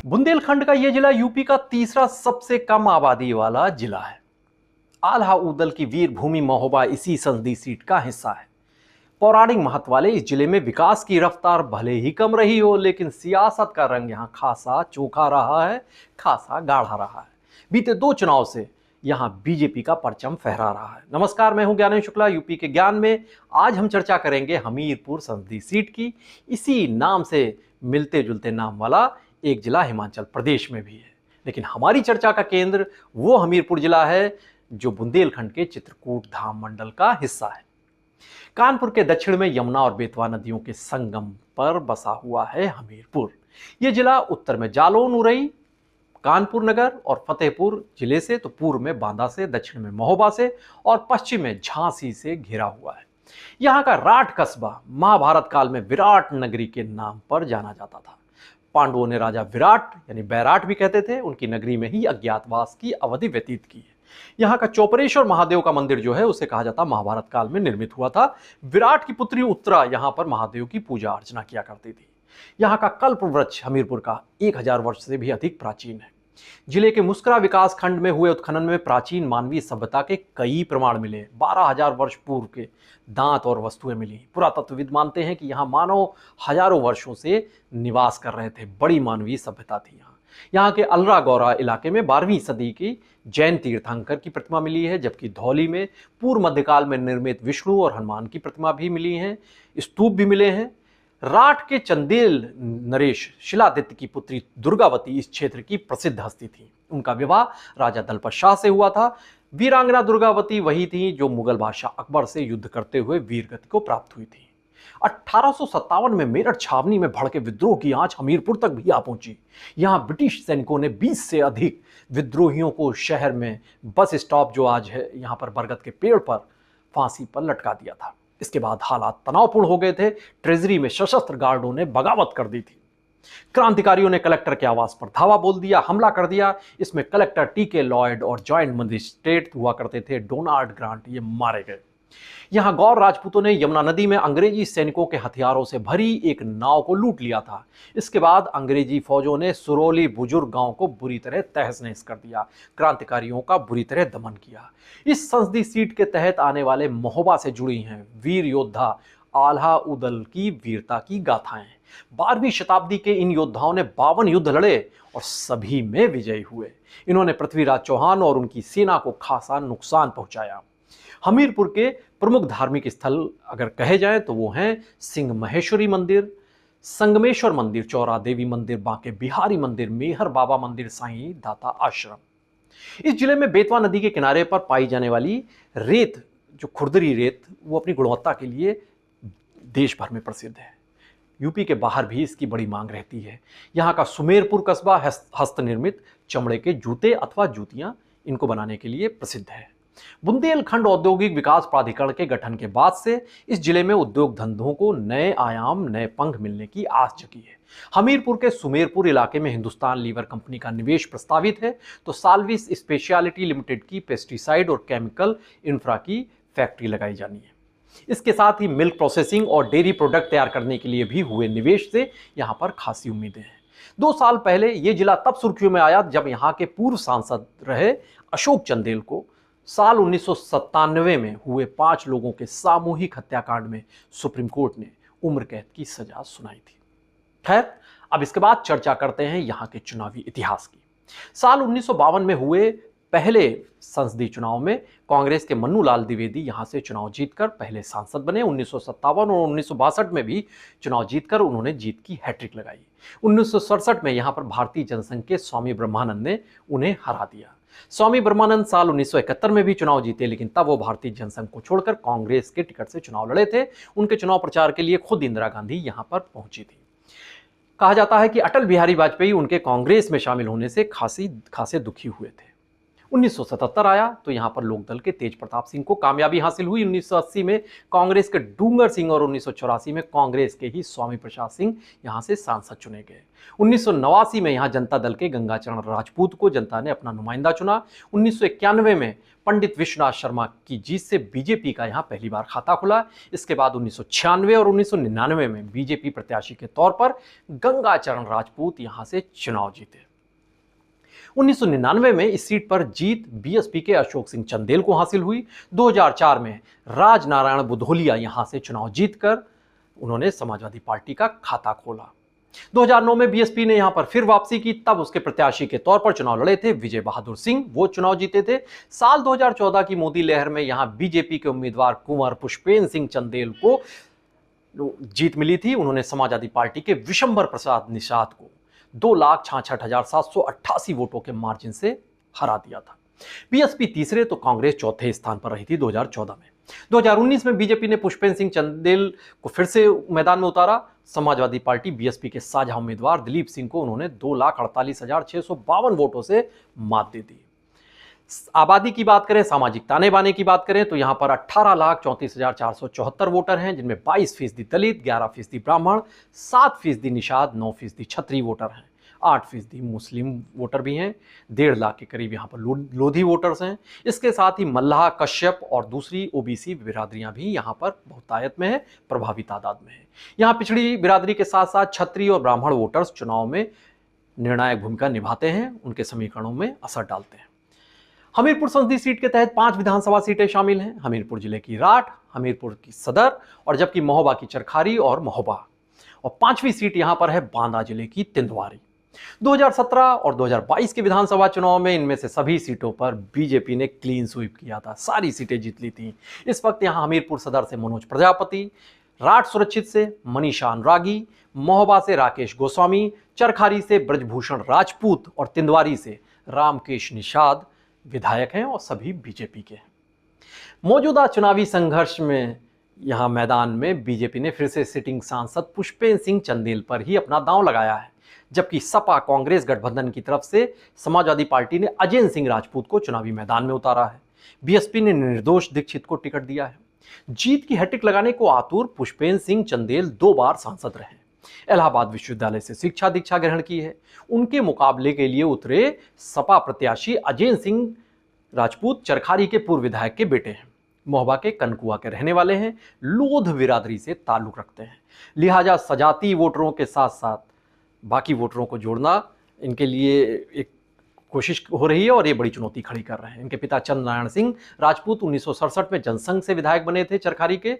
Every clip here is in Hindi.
बुंदेलखंड का यह जिला यूपी का तीसरा सबसे कम आबादी वाला जिला है। आल्हा ऊदल की वीर भूमि महोबा इसी संसदीय सीट का हिस्सा है। पौराणिक महत्व वाले इस जिले में विकास की रफ्तार भले ही कम रही हो, लेकिन सियासत का रंग यहां खासा चोखा रहा है, खासा गाढ़ा रहा है। बीते 2 चुनाव से यहां बीजेपी का परचम फहरा रहा है। नमस्कार, मैं हूं ज्ञानेश शुक्ला। यूपी के ज्ञान में आज हम चर्चा करेंगे हमीरपुर संसदीय सीट की। इसी नाम से मिलते जुलते नाम वाला एक जिला हिमाचल प्रदेश में भी है, लेकिन हमारी चर्चा का केंद्र वो हमीरपुर जिला है जो बुंदेलखंड के चित्रकूट धाम मंडल का हिस्सा है। कानपुर के दक्षिण में यमुना और बेतवा नदियों के संगम पर बसा हुआ है हमीरपुर। यह जिला उत्तर में जालौन, उरई, कानपुर नगर और फतेहपुर जिले से, तो पूर्व में बांदा से, दक्षिण में महोबा से और पश्चिम में झांसी से घिरा हुआ है। यहाँ का राठ कस्बा महाभारत काल में विराट नगरी के नाम पर जाना जाता था। पांडवों ने राजा विराट यानी बैराट भी कहते थे, उनकी नगरी में ही अज्ञातवास की अवधि व्यतीत की है। यहाँ का चौपरेश्वर महादेव का मंदिर जो है उसे कहा जाता महाभारत काल में निर्मित हुआ था। विराट की पुत्री उत्तरा यहाँ पर महादेव की पूजा अर्चना किया करती थी। यहाँ का कल्प वृक्ष हमीरपुर का 1000 वर्ष से भी अधिक प्राचीन है। जिले के मुस्करा विकास खंड में हुए उत्खनन में प्राचीन मानवीय सभ्यता के कई प्रमाण मिले। 12000 वर्ष पूर्व के दांत और वस्तुएं मिली। पुरातत्वविद मानते हैं कि यहाँ मानव हजारों वर्षों से निवास कर रहे थे। बड़ी मानवीय सभ्यता थी। यहाँ के अलरा गौरा इलाके में 12वीं सदी की जैन तीर्थंकर की प्रतिमा मिली है, जबकि धौली में पूर्व मध्यकाल में निर्मित विष्णु और हनुमान की प्रतिमा भी मिली है। स्तूप भी मिले हैं। राठ के चंदेल नरेश शिलादित्य की पुत्री दुर्गावती इस क्षेत्र की प्रसिद्ध हस्ती थी। उनका विवाह राजा दलपत शाह से हुआ था। वीरांगना दुर्गावती वही थी जो मुगल बादशाह अकबर से युद्ध करते हुए वीरगति को प्राप्त हुई थी। 1857 में मेरठ छावनी में भड़के विद्रोह की आंच हमीरपुर तक भी आ पहुंची। यहां ब्रिटिश सैनिकों ने 20 से अधिक विद्रोहियों को शहर में बस स्टॉप जो आज है यहां पर बरगद के पेड़ पर फांसी पर लटका दिया था। इसके बाद हालात तनावपूर्ण हो गए थे। ट्रेजरी में सशस्त्र गार्डों ने बगावत कर दी थी। क्रांतिकारियों ने कलेक्टर के आवास पर धावा बोल दिया, हमला कर दिया। इसमें कलेक्टर टी.के. लॉयड और जॉइंट मजिस्ट्रेट हुआ करते थे डोनाल्ड ग्रांट, ये मारे गए। यहां गौर राजपूतों ने यमुना नदी में अंग्रेजी सैनिकों के हथियारों से भरी एक नाव को लूट लिया था। इसके बाद अंग्रेजी फौजों ने सुरोली बुजुर्ग गांव को बुरी तरह तहस नहस कर दिया। क्रांतिकारियों का बुरी तरह दमन किया। इस संसदीय सीट के तहत आने वाले महोबा से जुड़ी हैं वीर योद्धा आल्हा उदल की वीरता की गाथाएं। 12वीं शताब्दी के इन योद्धाओं ने 52 युद्ध लड़े और सभी में विजयी हुए। इन्होंने पृथ्वीराज चौहान और उनकी सेना को खासा नुकसान पहुंचाया। हमीरपुर के प्रमुख धार्मिक स्थल अगर कहे जाएं तो वो हैं सिंह महेश्वरी मंदिर, संगमेश्वर मंदिर, चौरा देवी मंदिर, बांके बिहारी मंदिर, मेहर बाबा मंदिर, साईं दाता आश्रम। इस जिले में बेतवा नदी के किनारे पर पाई जाने वाली रेत, जो खुरदरी रेत, वो अपनी गुणवत्ता के लिए देश भर में प्रसिद्ध है। यूपी के बाहर भी इसकी बड़ी मांग रहती है। यहाँ का सुमेरपुर कस्बा हस्तनिर्मित चमड़े के जूते अथवा जूतियां इनको बनाने के लिए प्रसिद्ध है। बुंदेलखंड औद्योगिक विकास प्राधिकरण के गठन के बाद से इस जिले में उद्योग धंधों को नए आयाम, नए पंख मिलने की आस जगी है। हमीरपुर के सुमेरपुर इलाके में हिंदुस्तान लीवर कंपनी का निवेश प्रस्तावित है, तो साल्विस स्पेशलिटी लिमिटेड की पेस्टिसाइड और केमिकल इंफ्रा की फैक्ट्री लगाई जानी है। इसके साथ ही मिल्क प्रोसेसिंग और डेयरी प्रोडक्ट तैयार करने के लिए भी हुए निवेश से यहां पर खासी उम्मीदें हैं। 2 साल पहले यह जिला तब सुर्खियों में आया जब यहां के पूर्व सांसद रहे अशोक चंदेल को साल 1997 में हुए 5 लोगों के सामूहिक हत्याकांड में सुप्रीम कोर्ट ने उम्र कैद की सजा सुनाई थी। खैर, अब इसके बाद चर्चा करते हैं यहां के चुनावी इतिहास की। साल 1952 में हुए पहले संसदीय चुनाव में कांग्रेस के मन्नू लाल द्विवेदी यहां से चुनाव जीतकर पहले सांसद बने। 1957 और 1962 में भी चुनाव जीतकर उन्होंने जीत की हैट्रिक लगाई। 1967 में यहां पर भारतीय जनसंघ के स्वामी ब्रह्मानंद ने उन्हें हरा दिया। स्वामी ब्रह्मानंद साल 1971 में भी चुनाव जीते, लेकिन तब वो भारतीय जनसंघ को छोड़कर कांग्रेस के टिकट से चुनाव लड़े थे। उनके चुनाव प्रचार के लिए खुद इंदिरा गांधी यहां पर पहुंची थी। कहा जाता है कि अटल बिहारी वाजपेयी उनके कांग्रेस में शामिल होने से खासे दुखी हुए थे। 1977 आया तो यहां पर लोकदल के तेज प्रताप सिंह को कामयाबी हासिल हुई। 1980 में कांग्रेस के डूंगर सिंह और 1984 में कांग्रेस के ही स्वामी प्रसाद सिंह यहां से सांसद चुने गए। 1989 में यहां जनता दल के गंगाचरण राजपूत को जनता ने अपना नुमाइंदा चुना। 1991 में पंडित विश्वनाथ शर्मा की जीत से बीजेपी का यहां पहली बार खाता खुला। इसके बाद 1996 और 1999 में बीजेपी प्रत्याशी के तौर पर गंगाचरण राजपूत यहां से चुनाव जीते। 1999 में इस सीट पर जीत बीएसपी के अशोक सिंह चंदेल को हासिल हुई। 2004 में राजनारायण बुधोलिया यहां से चुनाव जीतकर उन्होंने समाजवादी पार्टी का खाता खोला। 2009 में बीएसपी ने यहां पर फिर वापसी की, तब उसके प्रत्याशी के तौर पर चुनाव लड़े थे विजय बहादुर सिंह, वो चुनाव जीते थे। साल 2014 की मोदी लहर में यहां बीजेपी के उम्मीदवार कुंवर पुष्पेंद्र सिंह चंदेल को जीत मिली थी। उन्होंने समाजवादी पार्टी के विशंबर प्रसाद निषाद को 2,66,788 वोटों के मार्जिन से हरा दिया था। बीएसपी तीसरे तो कांग्रेस चौथे स्थान पर रही थी 2014 में। 2019 में बीजेपी ने पुष्पेंद्र सिंह चंदेल को फिर से मैदान में उतारा। समाजवादी पार्टी बीएसपी के साझा उम्मीदवार दिलीप सिंह को उन्होंने 2,48,652 वोटों से मात दे दी। आबादी की बात करें, सामाजिक ताने बाने की बात करें तो यहां पर 18,34,474 वोटर हैं, जिनमें 22% दलित, 11% ब्राह्मण, 7% निषाद, 9% छतरी वोटर हैं, 8% मुस्लिम वोटर भी हैं, 1.5 लाख के करीब यहाँ पर लोधी वोटर्स हैं। इसके साथ ही मल्लाह, कश्यप और दूसरी ओबीसी बिरादरियां भी यहाँ पर बहुतायत में है, प्रभावी तादाद में है। यहाँ पिछड़ी बिरादरी के साथ साथ छतरी और ब्राह्मण वोटर्स चुनाव में निर्णायक भूमिका निभाते हैं, उनके समीकरणों में असर डालते हैं। हमीरपुर संसदीय सीट के तहत 5 विधानसभा सीटें शामिल हैं। हमीरपुर जिले की राठ, हमीरपुर की सदर और जबकि महोबा की चरखारी और महोबा। और 5वीं सीट यहां पर है बांदा जिले की तिंदवारी। 2017 और 2022 के विधानसभा चुनाव में इनमें से सभी सीटों पर बीजेपी ने क्लीन स्वीप किया था, सारी सीटें जीत ली थी। इस वक्त यहां हमीरपुर सदर से मनोज प्रजापति, राठ सुरक्षित से मनीषा अनुरागी, महोबा से राकेश गोस्वामी, चरखारी से ब्रजभूषण राजपूत और तिंदवारी से रामकेश निषाद विधायक हैं और सभी बीजेपी के हैं। मौजूदा चुनावी संघर्ष में यहां मैदान में बीजेपी ने फिर से सिटिंग सांसद पुष्पेंद्र सिंह चंदेल पर ही अपना दांव लगाया है, जबकि सपा कांग्रेस गठबंधन की तरफ से समाजवादी पार्टी ने अजय सिंह राजपूत को चुनावी मैदान में उतारा है। बीएसपी ने निर्दोष दीक्षित को टिकट दिया है। जीत की हैट्रिक लगाने को आतुर पुष्पेंद्र सिंह चंदेल 2 बार सांसद रहे, इलाहाबाद विश्वविद्यालय से शिक्षा दीक्षा ग्रहण की है। उनके मुकाबले के लिए उतरे सपा प्रत्याशी अजय सिंह राजपूत चरखारी के पूर्व विधायक के बेटे हैं, महोबा के कनकुआ के रहने वाले हैं, लोध बिरादरी से ताल्लुक रखते हैं। लिहाजा सजाती वोटरों के साथ साथ बाकी वोटरों को जोड़ना इनके लिए एक कोशिश हो रही है और ये बड़ी चुनौती खड़ी कर रहे हैं। इनके पिता चंद्र नारायण सिंह राजपूत 1967 में जनसंघ से विधायक बने थे चरखारी के।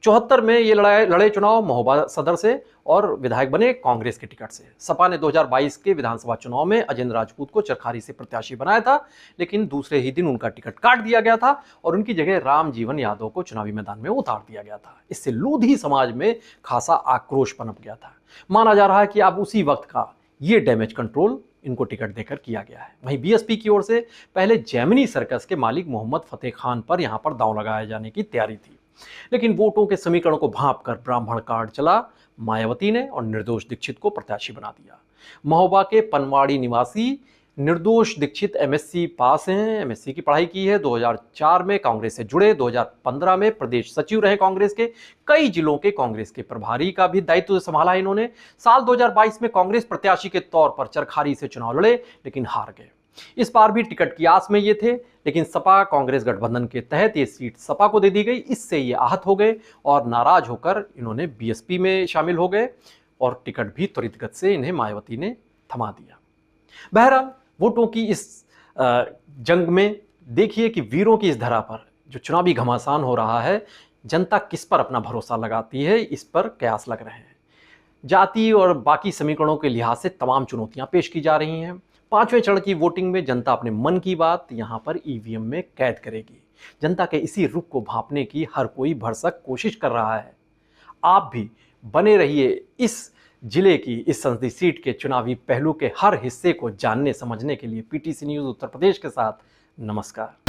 74 में ये लड़े चुनाव महोबा सदर से और विधायक बने कांग्रेस के टिकट से। सपा ने 2022 के विधानसभा चुनाव में अजेंद्र राजपूत को चरखारी से प्रत्याशी बनाया था, लेकिन दूसरे ही दिन उनका टिकट काट दिया गया था और उनकी जगह राम जीवन यादव को चुनावी मैदान में उतार दिया गया था। इससे लोधी समाज में खासा आक्रोश पनप गया था। माना जा रहा है कि अब उसी वक्त का ये डैमेज कंट्रोल इनको टिकट देकर किया गया है। वहीं बीएसपी की ओर से पहले जैमिनी सर्कस के मालिक मोहम्मद फतेह खान पर यहां पर दांव लगाए जाने की तैयारी थी, लेकिन वोटों के समीकरण को भांपकर ब्राह्मण कार्ड चला मायावती ने और निर्दोष दीक्षित को प्रत्याशी बना दिया। महोबा के पनवाड़ी निवासी निर्दोष दीक्षित एमएससी पास हैं, एमएससी की पढ़ाई की है। 2004 में कांग्रेस से जुड़े, 2015 में प्रदेश सचिव रहे कांग्रेस के, कई जिलों के कांग्रेस के प्रभारी का भी दायित्व संभाला इन्होंने। साल 2022 में कांग्रेस प्रत्याशी के तौर पर चरखारी से चुनाव लड़े, लेकिन हार गए। इस बार भी टिकट की आस में ये थे, लेकिन सपा कांग्रेस गठबंधन के तहत ये सीट सपा को दे दी गई। इससे ये आहत हो गए और नाराज होकर इन्होंने बीएसपी में शामिल हो गए और टिकट भी त्वरित गति से इन्हें मायावती ने थमा दिया। बहरहाल वोटों की इस जंग में देखिए कि वीरों की इस धरा पर जो चुनावी घमासान हो रहा है, जनता किस पर अपना भरोसा लगाती है, इस पर कयास लग रहे हैं। जाति और बाकी समीकरणों के लिहाज से तमाम चुनौतियां पेश की जा रही हैं। 5वें चरण की वोटिंग में जनता अपने मन की बात यहां पर ईवीएम में कैद करेगी। जनता के इसी रुख को भांपने की हर कोई भरसक कोशिश कर रहा है। आप भी बने रहिए इस जिले की, इस संसदीय सीट के चुनावी पहलू के हर हिस्से को जानने समझने के लिए। पीटीसी न्यूज़ उत्तर प्रदेश के साथ नमस्कार।